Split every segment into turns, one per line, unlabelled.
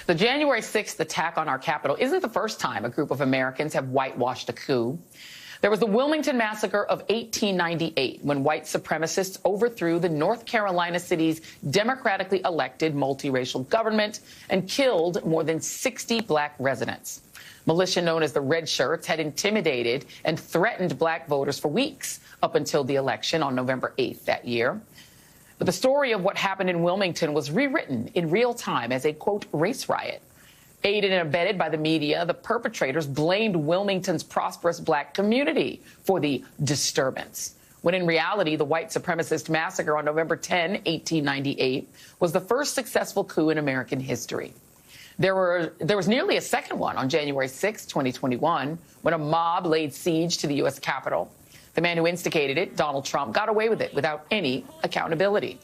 The January 6th attack on our Capitol isn't the first time a group of Americans have whitewashed a coup. There was the Wilmington massacre of 1898, when white supremacists overthrew the North Carolina city's democratically elected multiracial government and killed more than 60 black residents. Militia known as the Red Shirts had intimidated and threatened black voters for weeks up until the election on November 8th that year. But the story of what happened in Wilmington was rewritten in real time as a, quote, race riot. Aided and abetted by the media, the perpetrators blamed Wilmington's prosperous black community for the disturbance, when in reality, the white supremacist massacre on November 10, 1898, was the first successful coup in American history. There was nearly a second one on January 6, 2021, when a mob laid siege to the U.S. Capitol. The man who instigated it, Donald Trump, got away with it without any accountability.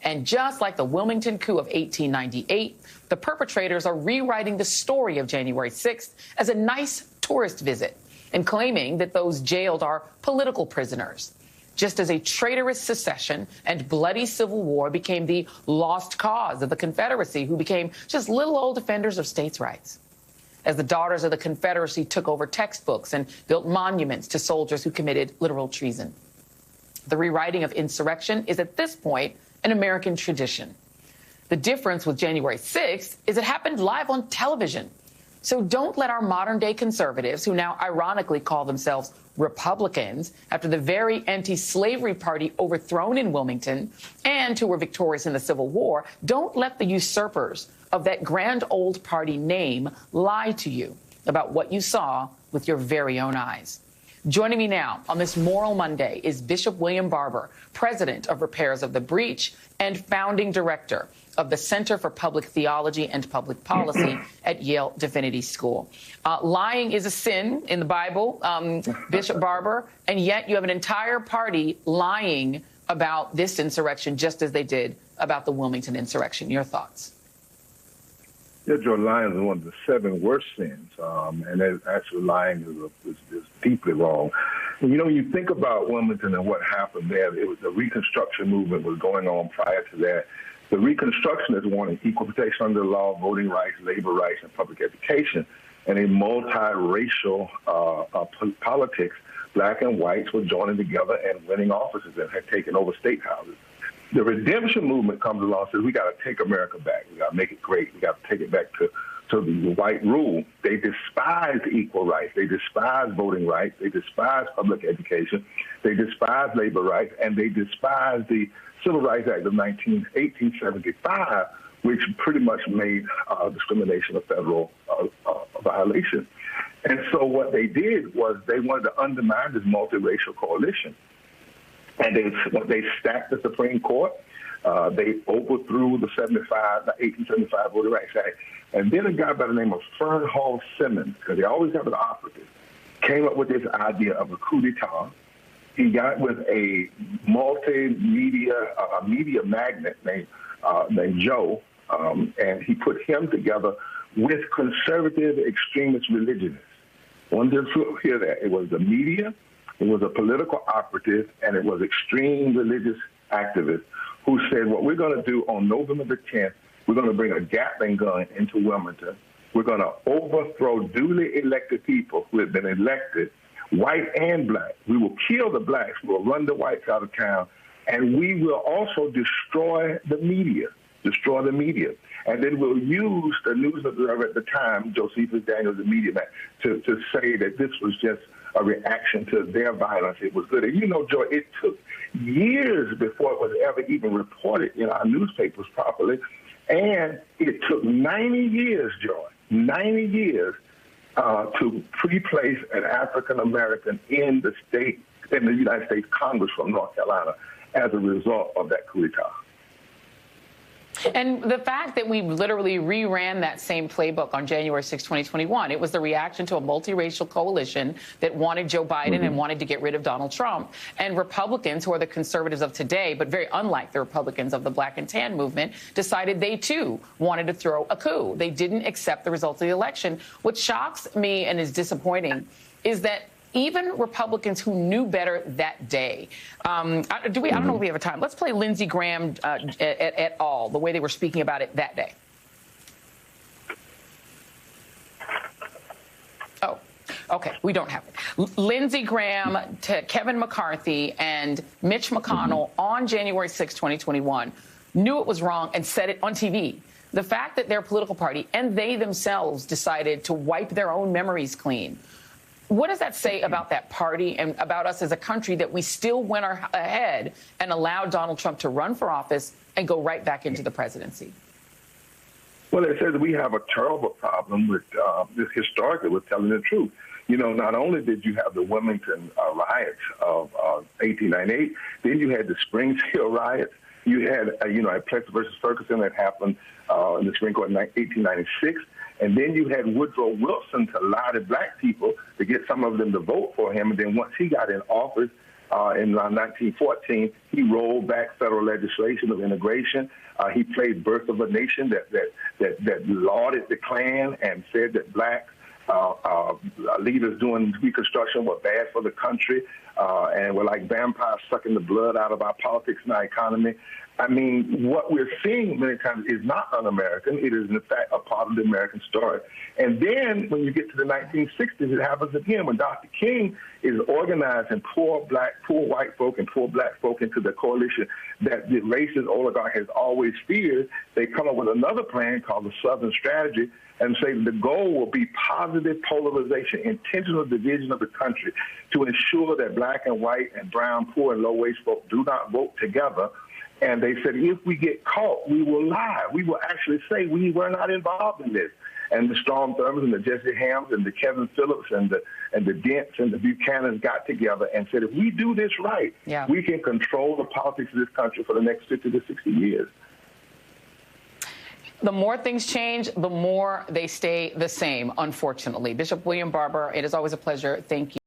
And just like the Wilmington coup of 1898, the perpetrators are rewriting the story of January 6th as a nice tourist visit and claiming that those jailed are political prisoners, just as a traitorous secession and bloody civil war became the lost cause of the Confederacy, who became just little old defenders of states' rights. As the daughters of the Confederacy took over textbooks and built monuments to soldiers who committed literal treason. The rewriting of insurrection is at this point an American tradition. The difference with January 6th is it happened live on television. So don't let our modern-day conservatives, who now ironically call themselves Republicans after the very anti-slavery party overthrown in Wilmington and who were victorious in the Civil War, don't let the usurpers of that grand old party name lie to you about what you saw with your very own eyes. Joining me now on this Moral Monday is Bishop William Barber, president of Repairs of the Breach and founding director of the Center for Public Theology and Public Policy at Yale Divinity School. Lying is a sin in the Bible, Bishop Barber, and yet you have an entire party lying about this insurrection just as they did about the Wilmington insurrection. Your thoughts?
Yeah, Joe, lying is one of the 7 worst sins, and actually lying is deeply wrong. And, you know, when you think about Wilmington and what happened there, it was the Reconstruction movement was going on prior to that. The Reconstructionists wanted equal protection under the law, voting rights, labor rights, and public education, and a multiracial politics. Black and whites were joining together and winning offices and had taken over state houses. The redemption movement comes along and says, we got to take America back. We got to make it great. We got to take it back to the white rule. They despise equal rights. They despise voting rights. They despise public education. They despise labor rights. And they despise the Civil Rights Act of 1875, which pretty much made discrimination a federal violation. And so what they did was they wanted to undermine this multiracial coalition. And they stacked the Supreme Court. They overthrew the 1875 Voting Rights Act. And then a guy by the name of Fernhall Simmons, because they always have an operative, came up with this idea of a coup d'etat. He got with a multimedia media magnate named Joe, and he put him together with conservative extremist religionists. One didn't hear that. It was the media, it was a political operative, and it was extreme religious activists who said, what we're going to do on November the 10th, we're going to bring a Gatling gun into Wilmington. We're going to overthrow duly elected people who have been elected, white and black. We will kill the blacks. We will run the whites out of town. And we will also destroy the media. And then we'll use the News Observer at the time, Josephus Daniels, the media man, to say that this was just a reaction to their violence. It was good. And you know, Joy, it took years before it was ever even reported in our newspapers properly. And it took 90 years, Joy, 90 years to pre-place an African-American in the United States Congress from North Carolina as a result of that coup d'etat.
And the fact that we literally reran that same playbook on January 6, 2021, it was the reaction to a multiracial coalition that wanted Joe Biden and wanted to get rid of Donald Trump. And Republicans, who are the conservatives of today, but very unlike the Republicans of the black and tan movement, decided they, too, wanted to throw a coup. They didn't accept the results of the election. What shocks me and is disappointing is that even Republicans who knew better that day. I don't know if we have time. Let's play Lindsey Graham et al., the way they were speaking about it that day. Okay, we don't have it. Lindsey Graham to Kevin McCarthy and Mitch McConnell on January 6, 2021 knew it was wrong and said it on TV. The fact that their political party and they themselves decided to wipe their own memories clean. What does that say about that party and about us as a country that we still went ahead and allowed Donald Trump to run for office and go right back into the presidency?
Well, it says we have a terrible problem with this historically with telling the truth. You know, not only did you have the Wilmington riots of 1898, then you had the Springfield riots. You had, at Plessy versus Ferguson that happened in the Supreme Court in 1896. And then you had Woodrow Wilson to lie to black people to get some of them to vote for him. And then once he got in office in 1914, he rolled back federal legislation of integration. He played Birth of a Nation that lauded the Klan and said that black leaders doing Reconstruction were bad for the country and were like vampires sucking the blood out of our politics and our economy. I mean, what we're seeing many times is not un-American. It is, in fact, a part of the American story. And then when you get to the 1960s, it happens again when Dr. King is organizing poor white folk and poor black folk into the coalition that the racist oligarch has always feared. They come up with another plan called the Southern Strategy and say the goal will be positive polarization, intentional division of the country to ensure that black and white and brown, poor and low-wage folk do not vote together. And they said, if we get caught, we will lie. We will actually say we were not involved in this. And the Strom Thurmonds and the Jesse Hams and the Kevin Phillips and the Dents and the Buchanans got together and said, if we do this right, we can control the politics of this country for the next 50 to 60 years.
The more things change, the more they stay the same, unfortunately. Bishop William Barber, it is always a pleasure. Thank you.